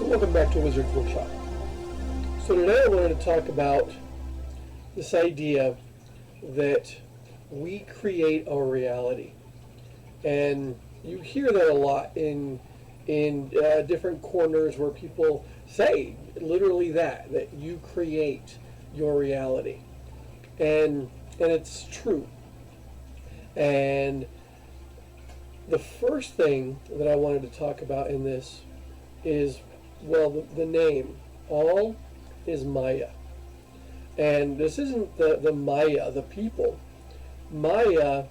So welcome back to Wizard's Workshop. So today I wanted to talk about this idea that we create our reality. And you hear that a lot in different corners where people say literally that you create your reality. And it's true. And the first thing that I wanted to talk about in this is, well, the name. All is Maya. And this isn't the Maya, the people. Maya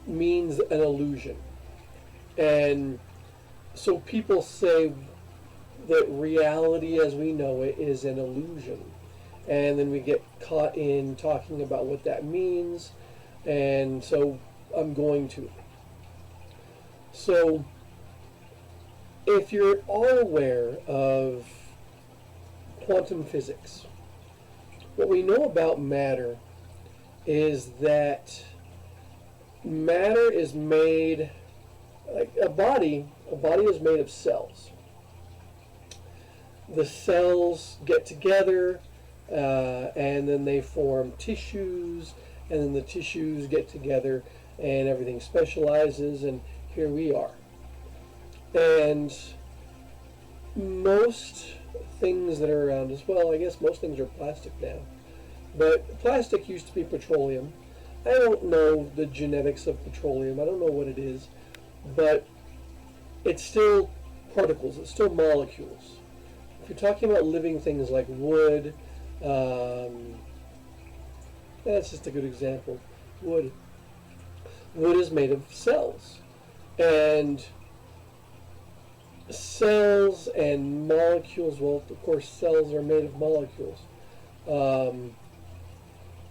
means an illusion. And so people say that reality as we know it is an illusion. And then we get caught in talking about what that means. And so I'm going to. So if you're all aware of quantum physics, what we know about matter is that matter is made, like a body is made of cells. The cells get together and then they form tissues, and then the tissues get together and everything specializes, and here we are. And most things that are around us, well, I guess most things are plastic now, but plastic used to be petroleum. I don't know the genetics of petroleum. I don't know what it is, but it's still particles. It's still molecules. If you're talking about living things like wood, that's just a good example. Wood is made of cells, and cells and molecules, well, of course cells are made of molecules.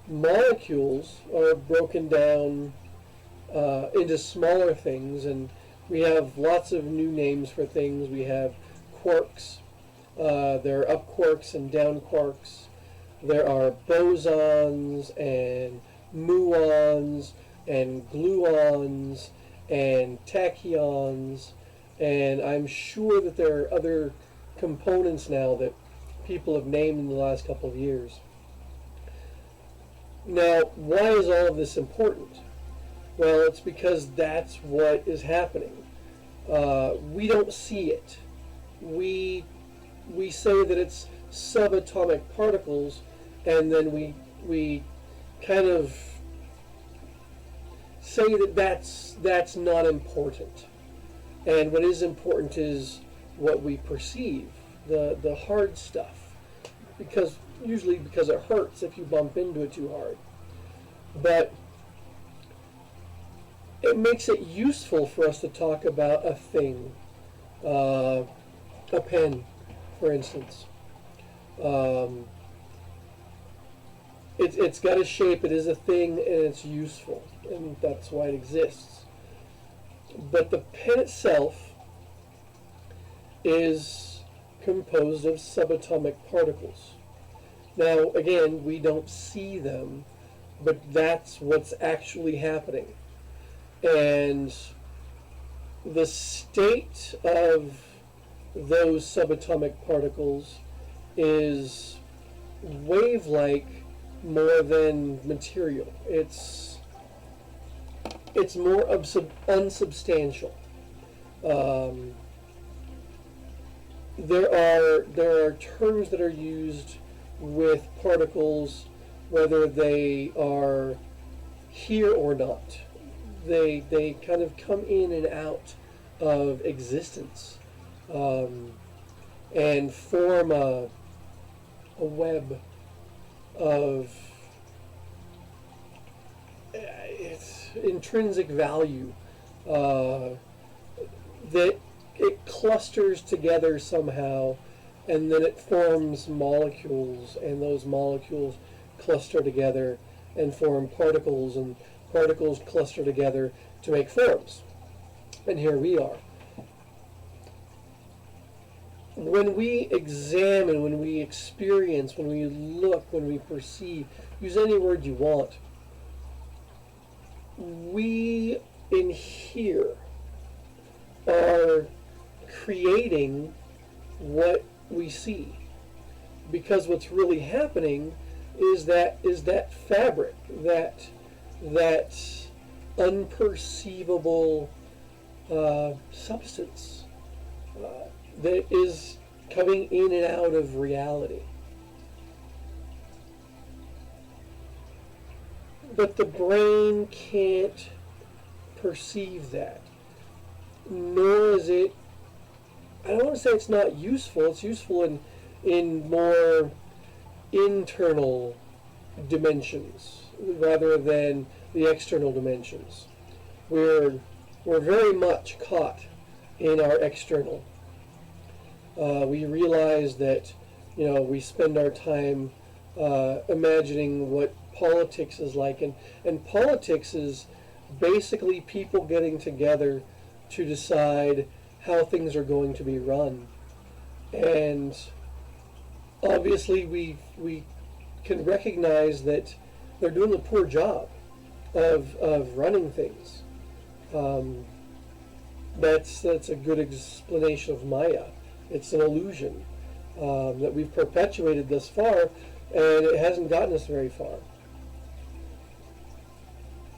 Molecules are broken down into smaller things, and we have lots of new names for things. We have quarks. There are up quarks and down quarks. There are bosons and muons and gluons and tachyons, and I'm sure that there are other components now that people have named in the last couple of years. Now, why is all of this important? Well, it's because that's what is happening. We don't see it. We say that it's subatomic particles, and then we kind of say that that's not important. And what is important is what we perceive, the hard stuff, usually because it hurts if you bump into it too hard. But it makes it useful for us to talk about a thing, a pen, for instance. It's got a shape, it is a thing, and it's useful, and that's why it exists. But the pen itself is composed of subatomic particles. Now, again, we don't see them, but that's what's actually happening. And the state of those subatomic particles is wave-like more than material. It's more unsubstantial. There are terms that are used with particles, whether they are here or not. They kind of come in and out of existence and form a web of its intrinsic value that it clusters together somehow, and then it forms molecules, and those molecules cluster together and form particles, and particles cluster together to make forms. And here we are. When we examine, when we experience, when we look, when we perceive, use any word you want, we in here are creating what we see. Because what's really happening is that fabric, that unperceivable substance that is coming in and out of reality. But the brain can't perceive that, nor is it, I don't want to say it's not useful, it's useful in more internal dimensions rather than the external dimensions. We're very much caught in our external. We realize that, we spend our time imagining what politics is like, and politics is basically people getting together to decide how things are going to be run. And obviously we can recognize that they're doing a poor job of running things. That's a good explanation of Maya. It's an illusion that we've perpetuated thus far, and it hasn't gotten us very far.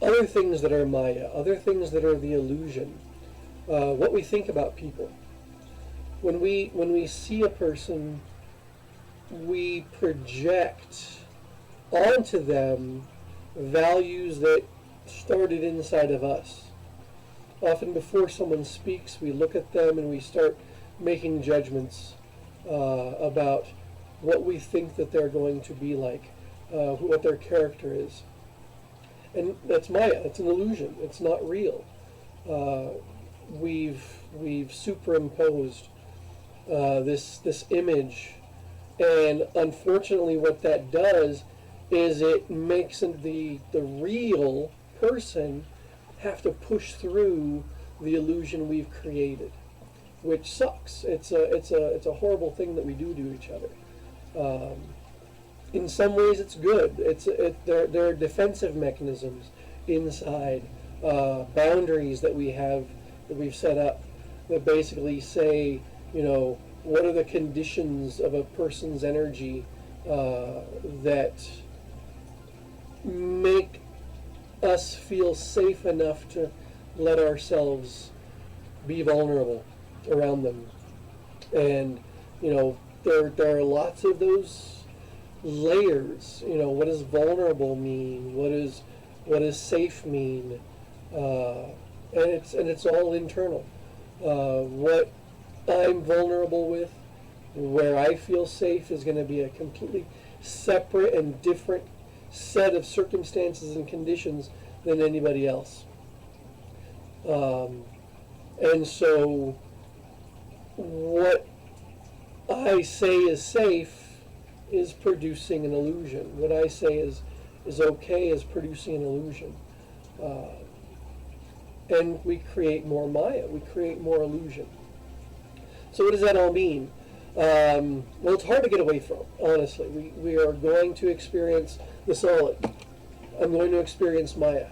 Other things that are Maya, other things that are the illusion, what we think about people. When we see a person, we project onto them values that started inside of us. Often before someone speaks, we look at them and we start making judgments about what we think that they're going to be like, what their character is. And that's Maya. It's an illusion. It's not real. We've superimposed this image, and unfortunately, what that does is it makes the real person have to push through the illusion we've created, which sucks. It's a horrible thing that we do to each other. In some ways, it's good. There are defensive mechanisms inside, boundaries that we've set up that basically say, what are the conditions of a person's energy that make us feel safe enough to let ourselves be vulnerable around them. And there are lots of those layers. What does vulnerable mean? What does safe mean? And it's all internal. What I'm vulnerable with, where I feel safe, is going to be a completely separate and different set of circumstances and conditions than anybody else. And so what I say is safe is producing an illusion. What I say is okay is producing an illusion. And we create more Maya. We create more illusion. So what does that all mean? Well, it's hard to get away from, honestly. We are going to experience the solid. I'm going to experience Maya.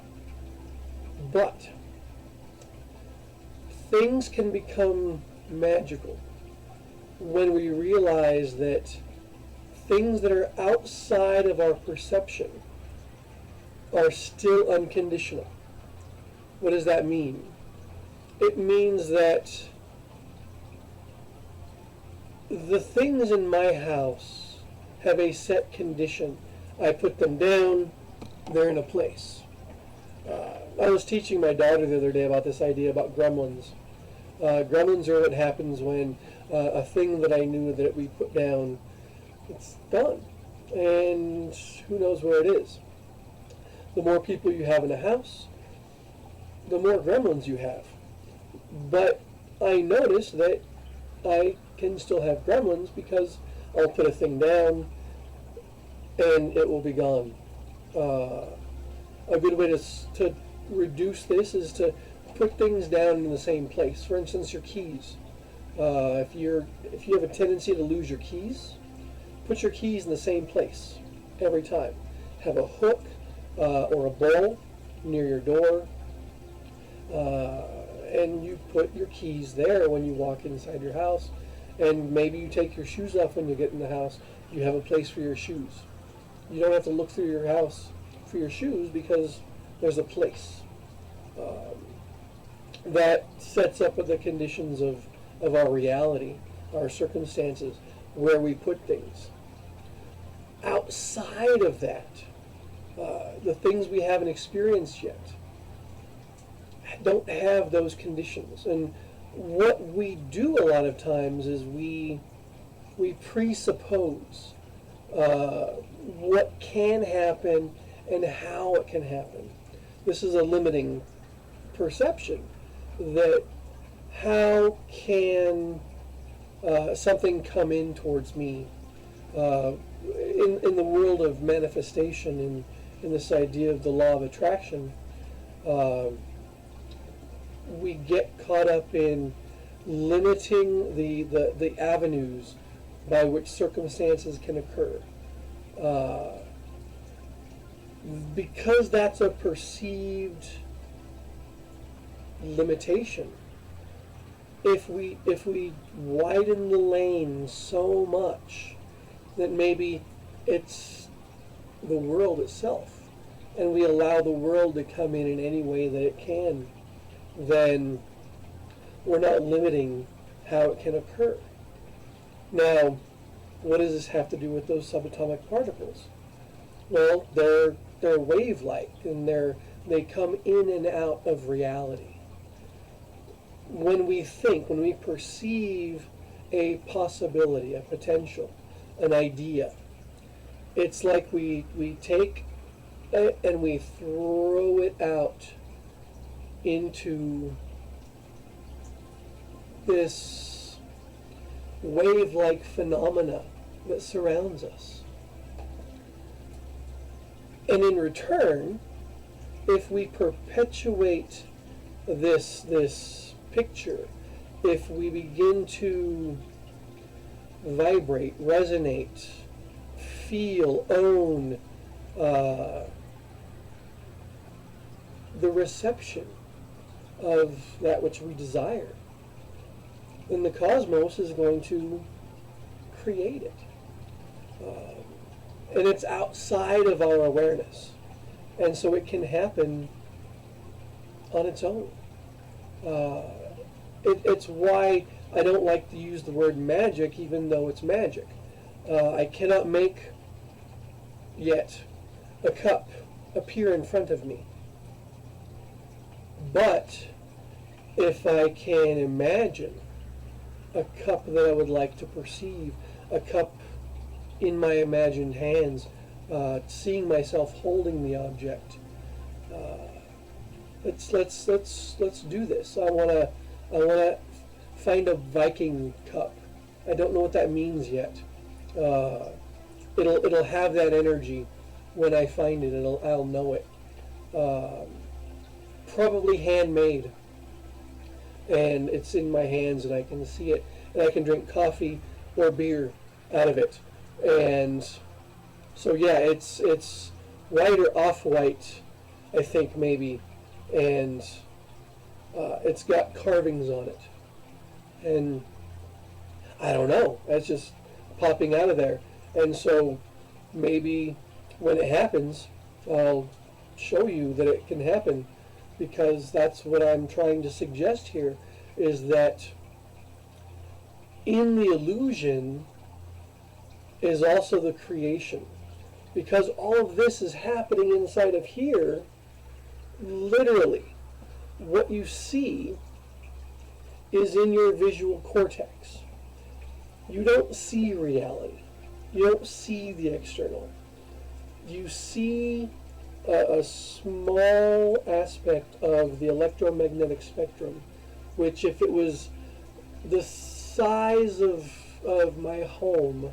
But things can become magical when we realize that things that are outside of our perception are still unconditional. What does that mean? It means that the things in my house have a set condition. I put them down, they're in a place. I was teaching my daughter the other day about this idea about gremlins. Gremlins are what happens when a thing that I knew that we put down, it's done. And who knows where it is. The more people you have in a house, the more gremlins you have. But I noticed that I can still have gremlins because I'll put a thing down and it will be gone. A good way to reduce this is to put things down in the same place. For instance, your keys. If you have a tendency to lose your keys, put your keys in the same place every time. Have a hook or a bowl near your door, and you put your keys there when you walk inside your house, And maybe you take your shoes off when you get in the house. You have a place for your shoes. You don't have to look through your house for your shoes because there's a place. That sets up the conditions of our reality, our circumstances, where we put things. Outside of that, the things we haven't experienced yet don't have those conditions. And what we do a lot of times is we presuppose what can happen and how it can happen. This is a limiting perception, that how can something come in towards me in the world of manifestation, in this idea of the law of attraction. We get caught up in limiting the avenues by which circumstances can occur. Because that's a perceived limitation, if we widen the lane so much that maybe it's the world itself, and we allow the world to come in any way that it can, then we're not limiting how it can occur. Now, what does this have to do with those subatomic particles? Well, they're wave-like, and they come in and out of reality. When we think, when we perceive a possibility, a potential, an idea, it's like we take it and we throw it out into this wave-like phenomena that surrounds us. And in return, if we perpetuate this picture, if we begin to vibrate, resonate, feel, own the reception of that which we desire, then the cosmos is going to create it. And it's outside of our awareness. And so it can happen on its own. It's why I don't like to use the word magic, even though it's magic. I cannot make yet a cup appear in front of me. But if I can imagine a cup that I would like to perceive, a cup in my imagined hands, seeing myself holding the object, let's do this. I wanna find a Viking cup. I don't know what that means yet. It'll have that energy when I find it. I'll know it. Probably handmade, and it's in my hands, and I can see it, and I can drink coffee or beer out of it. And so yeah, it's white or off-white, I think, maybe, and it's got carvings on it, and I don't know, that's just popping out of there. And so maybe when it happens, I'll show you that it can happen, because that's what I'm trying to suggest here, is that in the illusion is also the creation. Because all of this is happening inside of here, literally, what you see is in your visual cortex. You don't see reality. You don't see the external. You see a small aspect of the electromagnetic spectrum, which, if it was the size of my home,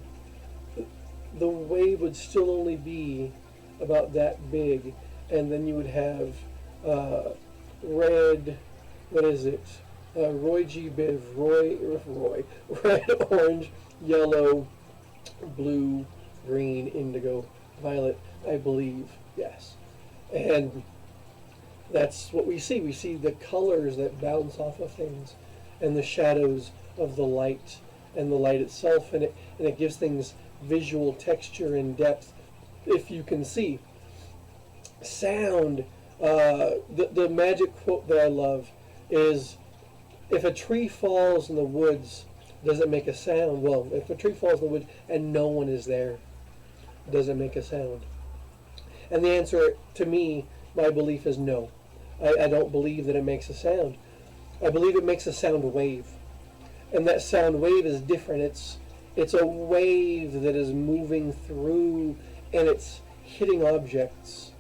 the wave would still only be about that big, and then you would have red, what is it? Roy G. Biv, Roy, red, orange, yellow, blue, green, indigo, violet, I believe, yes. And that's what we see. We see the colors that bounce off of things, and the shadows of the light, and the light itself, and it gives things visual texture and depth, if you can see. Sound, the magic quote that I love is, if a tree falls in the woods, does it make a sound? Well, if a tree falls in the woods and no one is there, does it make a sound? And the answer, to me, my belief is no. I don't believe that it makes a sound. I believe it makes a sound wave. And that sound wave is different. It's a wave that is moving through, and it's hitting objects,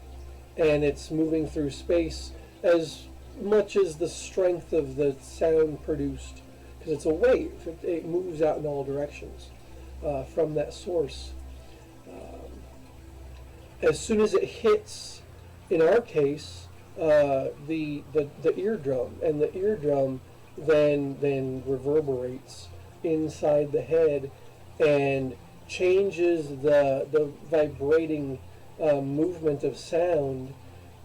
and it's moving through space as much as the strength of the sound produced, because it's a wave. It moves out in all directions from that source. As soon as it hits, in our case, the eardrum, and the eardrum then reverberates inside the head and changes the vibrating movement of sound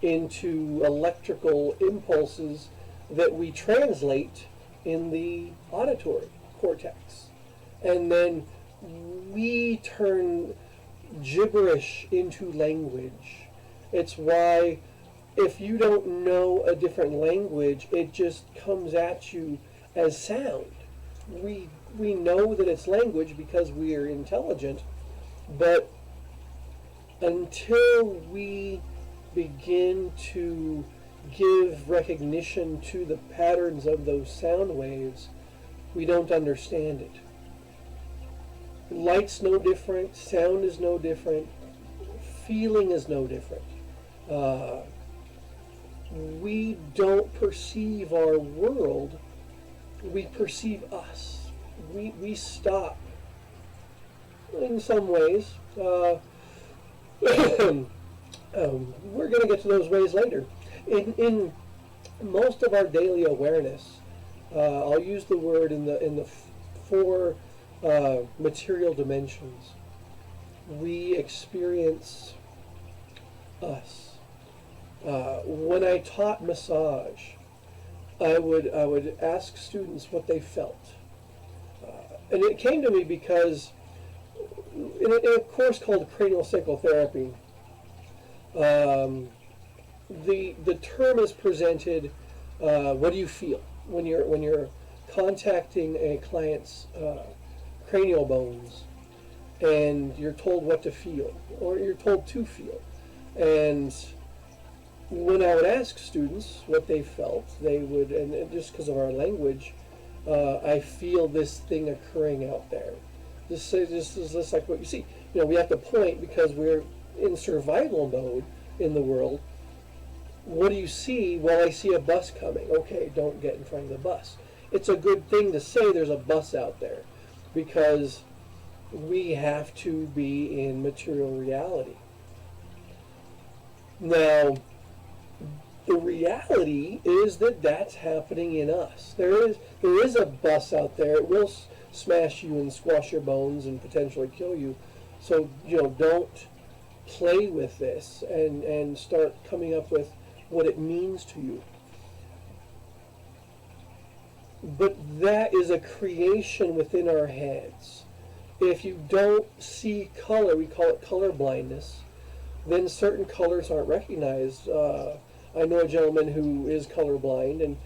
into electrical impulses that we translate in the auditory cortex. And then we turn gibberish into language. It's why if you don't know a different language, it just comes at you as sound. We know that it's language because we are intelligent, but until we begin to give recognition to the patterns of those sound waves, we don't understand it. Light's no different, sound is no different, feeling is no different. We don't perceive our world, we perceive us. We stop in some ways. We're going to get to those ways later. In most of our daily awareness, I'll use the word in the four material dimensions. We experience us. When I taught massage, I would ask students what they felt, and it came to me because in a course called cranial psychotherapy, the term is presented. What do you feel when you're contacting a client's cranial bones, and you're told what to feel, or you're told to feel? And when I would ask students what they felt, they would, and just because of our language, I feel this thing occurring out there. This is just like what you see. We have to point because we're in survival mode in the world. What do you see? Well, I see a bus coming. Okay, don't get in front of the bus. It's a good thing to say there's a bus out there, because we have to be in material reality. Now, the reality is that that's happening in us. There is a bus out there. It will smash you and squash your bones and potentially kill you. So don't play with this and start coming up with what it means to you. But that is a creation within our heads. If you don't see color, we call it color blindness, then certain colors aren't recognized. I know a gentleman who is colorblind, and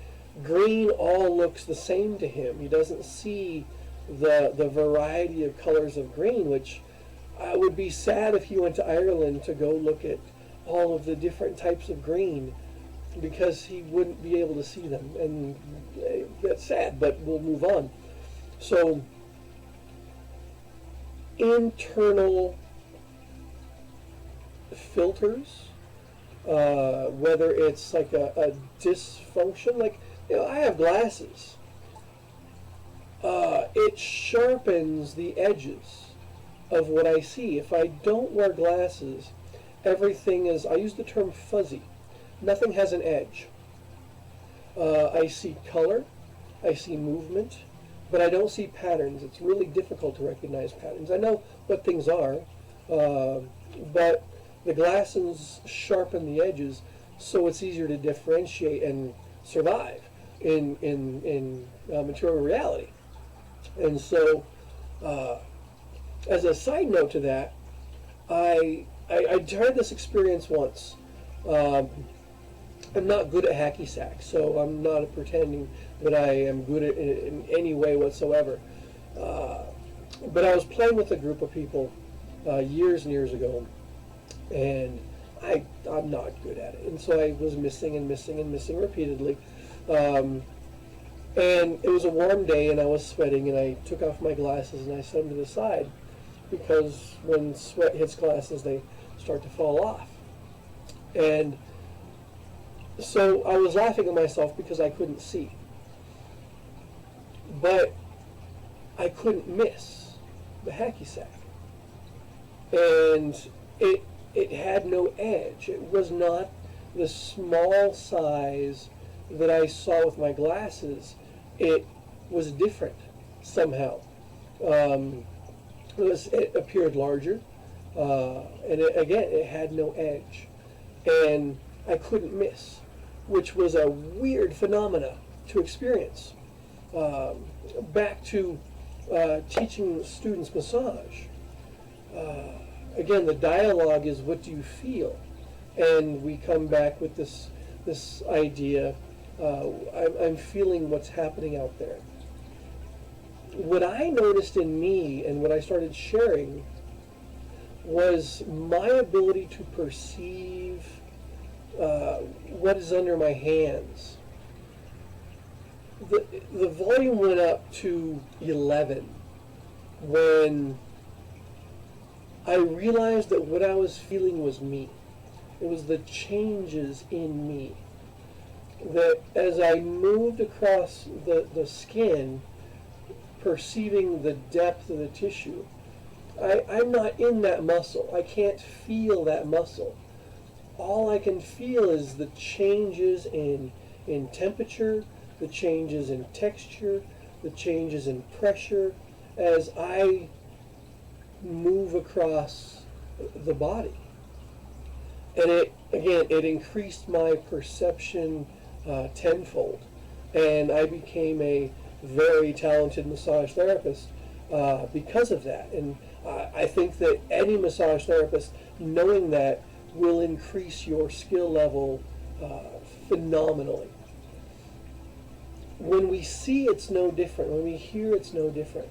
green all looks the same to him. He doesn't see the variety of colors of green, which would be sad if he went to Ireland to go look at all of the different types of green, because he wouldn't be able to see them. And that's sad, but we'll move on. So, internal filters, whether it's like a dysfunction, like I have glasses. It sharpens the edges of what I see. If I don't wear glasses, everything is, I use the term fuzzy. Nothing has an edge. I see color, I see movement, but I don't see patterns. It's really difficult to recognize patterns. I know what things are, but the glasses sharpen the edges, so it's easier to differentiate and survive in material reality. And so Uh, as a side note to that, I tried this experience once. Um, I'm not good at hacky sack, so I'm not pretending that I am good at it in any way whatsoever. Uh, but I was playing with a group of people years and years ago, and I'm not good at it, and so I was missing and missing and missing repeatedly. Um, and it was a warm day, and I was sweating, and I took off my glasses and I set them to the side because when sweat hits glasses, they start to fall off. And so I was laughing at myself because I couldn't see, but I couldn't miss the hacky sack, and it had no edge. It was not the small size that I saw with my glasses. It was different somehow. It appeared larger, and it had no edge, and I couldn't miss, which was a weird phenomena to experience. Back to teaching students massage. Again, the dialogue is what do you feel, and we come back with this idea. I'm feeling what's happening out there. What I noticed in me and what I started sharing was my ability to perceive what is under my hands. The volume went up to 11 when I realized that what I was feeling was me. It was the changes in me. That as I moved across the skin, perceiving the depth of the tissue, I'm not in that muscle. I can't feel that muscle. All I can feel is the changes in temperature, the changes in texture, the changes in pressure as I move across the body. And it increased my perception tenfold. And I became a very talented massage therapist because of that. And I think that any massage therapist, knowing that, will increase your skill level phenomenally. When we see, it's no different. When we hear, it's no different.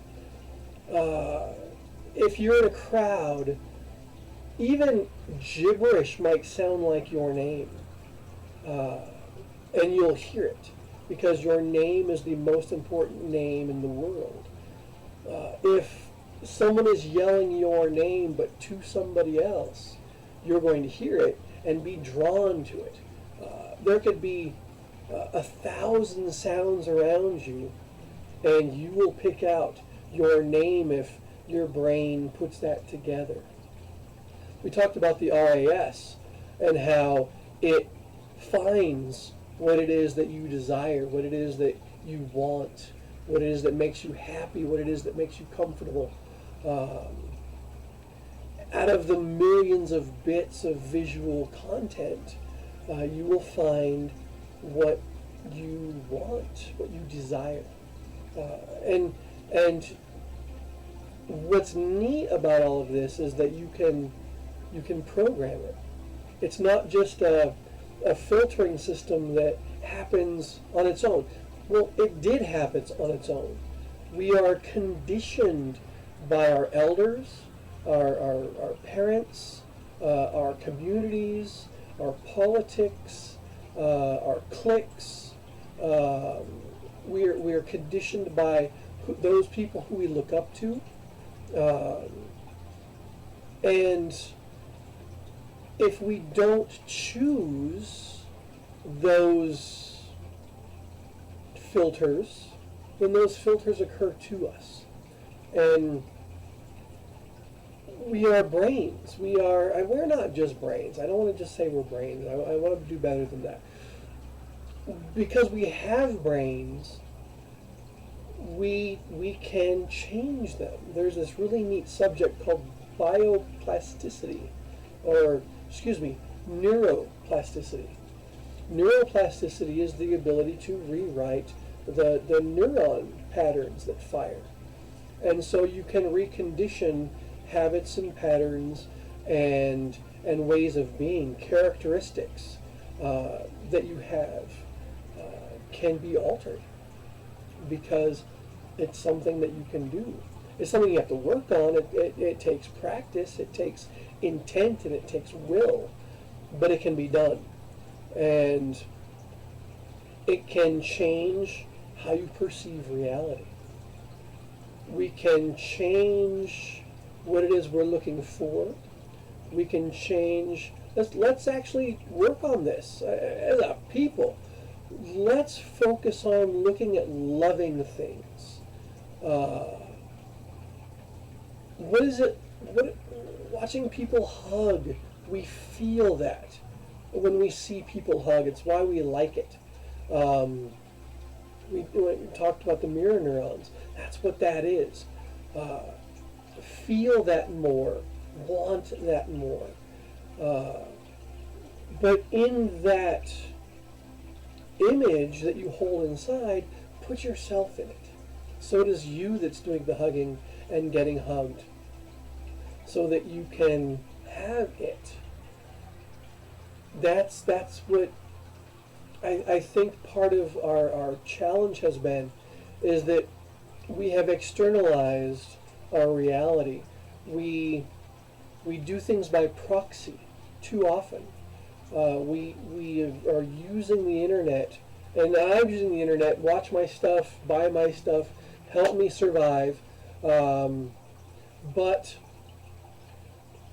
If you're in a crowd, even gibberish might sound like your name. And you'll hear it because your name is the most important name in the world. If someone is yelling your name but to somebody else, you're going to hear it and be drawn to it. There could be 1,000 sounds around you, and you will pick out your name if your brain puts that together. We talked about the RAS and how it finds what it is that you desire, what it is that you want, what it is that makes you happy, what it is that makes you comfortable. Out of the millions of bits of visual content, you will find what you want, what you desire. And what's neat about all of this is that you can program it. It's not just a filtering system that happens on its own. Well, it did happen on its own. We are conditioned by our elders, our parents, our communities, our politics, our cliques. We are conditioned by those people who we look up to. And if we don't choose those filters, then those filters occur to us. And we are brains. We're not just brains. I don't want to just say we're brains. I want to do better than that. Because we have brains, we can change them. There's this really neat subject called bioplasticity, or neuroplasticity. Neuroplasticity is the ability to rewrite the neuron patterns that fire. And so you can recondition habits and patterns and ways of being, characteristics that you have can be altered because it's something that you can do. It's something you have to work on. It takes practice, it takes intent, and it takes will, but it can be done. And it can change how you perceive reality. We can change what it is we're looking for. We can change. Let's actually work on this as a people. Let's focus on looking at loving things. What is it? Watching people hug, we feel that when we see people hug. It's why we like it. We talked about the mirror neurons. That's what that is. Feel that more, want that more. But in that image that you hold inside, put yourself in it. So it is you that's doing the hugging and getting hugged, so that you can have it. That's what I think part of our challenge has been, is that we have externalized our reality. We do things by proxy too often. We are using the internet, and I'm using the internet, watch my stuff, buy my stuff, help me survive, but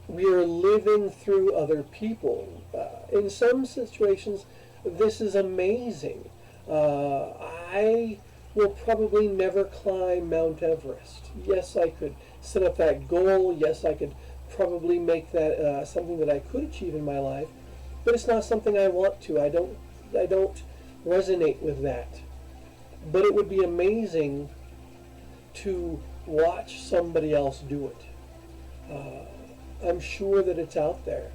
we are living through other people. In some situations, this is amazing. I will probably never climb Mount Everest. Yes, I could set up that goal. Yes, I could probably make that something that I could achieve in my life, but it's not something I want to. I don't resonate with that. But it would be amazing to watch somebody else do it. I'm sure that it's out there.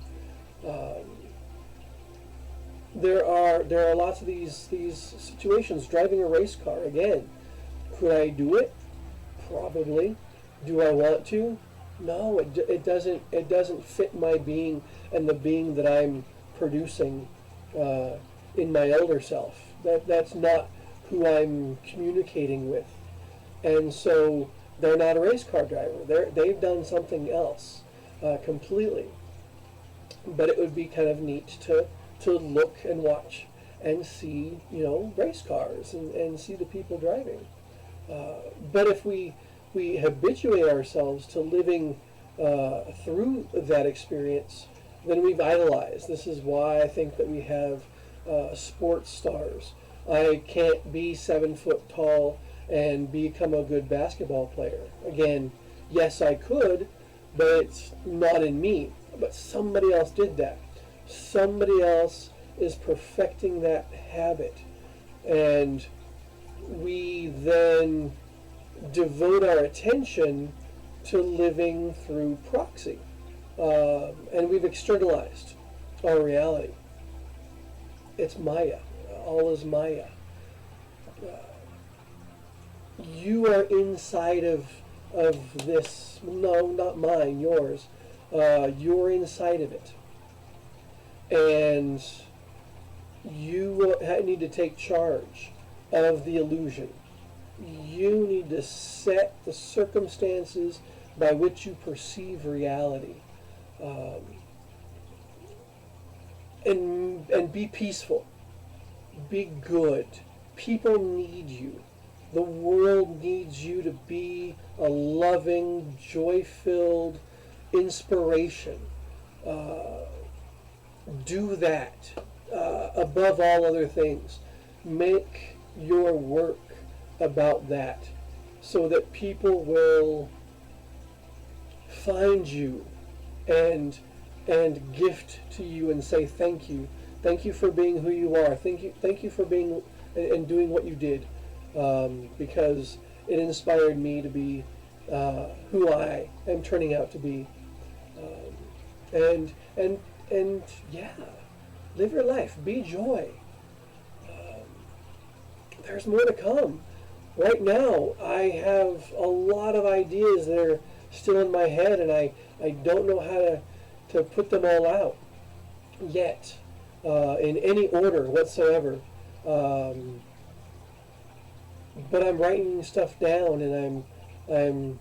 There are lots of these situations. Driving a race car, again, could I do it? Probably. Do I want to? No, it doesn't fit my being and the being that I'm producing in my elder self. That's not who I'm communicating with, and so they're not a race car driver. They've done something else completely. But it would be kind of neat to look and watch and see, race cars and see the people driving. But if we habituate ourselves to living through that experience, then we've idolized. This is why I think that we have sports stars. I can't be 7 foot tall and become a good basketball player. Again, yes, I could, but it's not in me. But somebody else did that. Somebody else is perfecting that habit. And we then devote our attention to living through proxy. And we've externalized our reality. It's Maya. All is Maya. You are inside of this. No, not mine, yours. You're inside of it. And you need to take charge of the illusion. You need to set the circumstances by which you perceive reality. And be peaceful. Be good. People need you. The world needs you to be a loving, joy-filled inspiration. Do that above all other things. Make your work about that so that people will find you and gift to you and say thank you. Thank you for being who you are. Thank you for being and doing what you did, because it inspired me to be who I am turning out to be. And yeah, live your life. Be joy. There's more to come. right now I have a lot of ideas that are still in my head, and I don't know how to put them all out yet in any order whatsoever. Um, but I'm writing stuff down, and I'm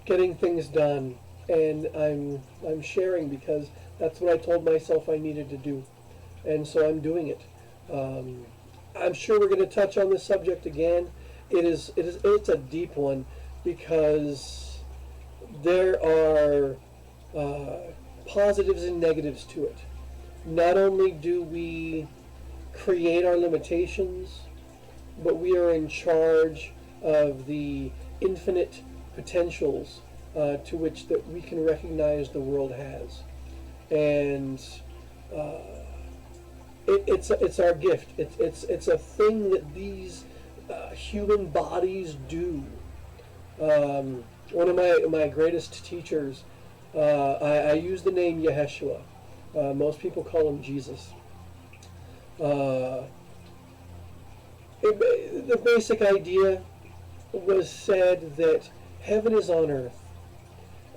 getting things done, and I'm sharing because that's what I told myself I needed to do, and so I'm doing it. Um, I'm sure we're going to touch on this subject again. It's a deep one because there are positives and negatives to it. Not only do we create our limitations, but we are in charge of the infinite potentials to which that we can recognize the world has, and it's our gift. It's a thing that these human bodies do. One of my greatest teachers, I use the name Yeshua. Most people call him Jesus. The basic idea was said that heaven is on earth,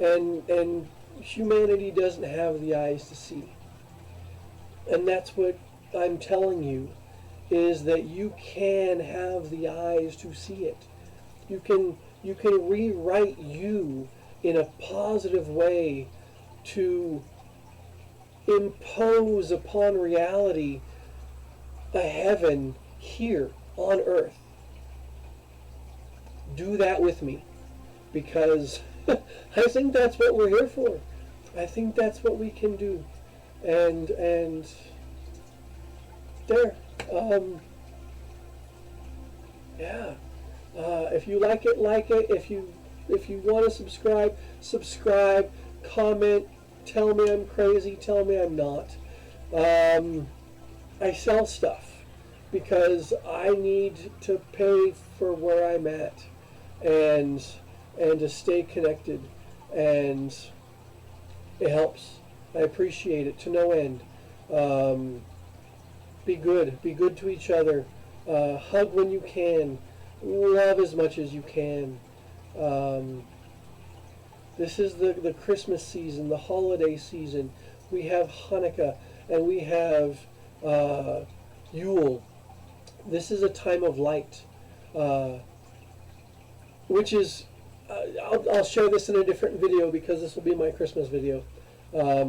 and humanity doesn't have the eyes to see. And that's what I'm telling you, is that you can have the eyes to see it. You can rewrite you in a positive way to impose upon reality a heaven here on earth. Do that with me, because I think that's what we're here for. I think that's what we can do. And there. Yeah. If you like it, like it. If you want to subscribe, comment, tell me I'm crazy, tell me I'm not. I sell stuff because I need to pay for where I'm at, and to stay connected, and it helps. I appreciate it to no end. Be good to each other. Hug when you can. Love as much as you can. This is the Christmas season, the holiday season. We have Hanukkah, and we have Yule. This is a time of light, which is, I'll share this in a different video because this will be my Christmas video. Yeah,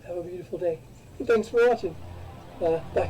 have a beautiful day. Thanks for watching. Bye.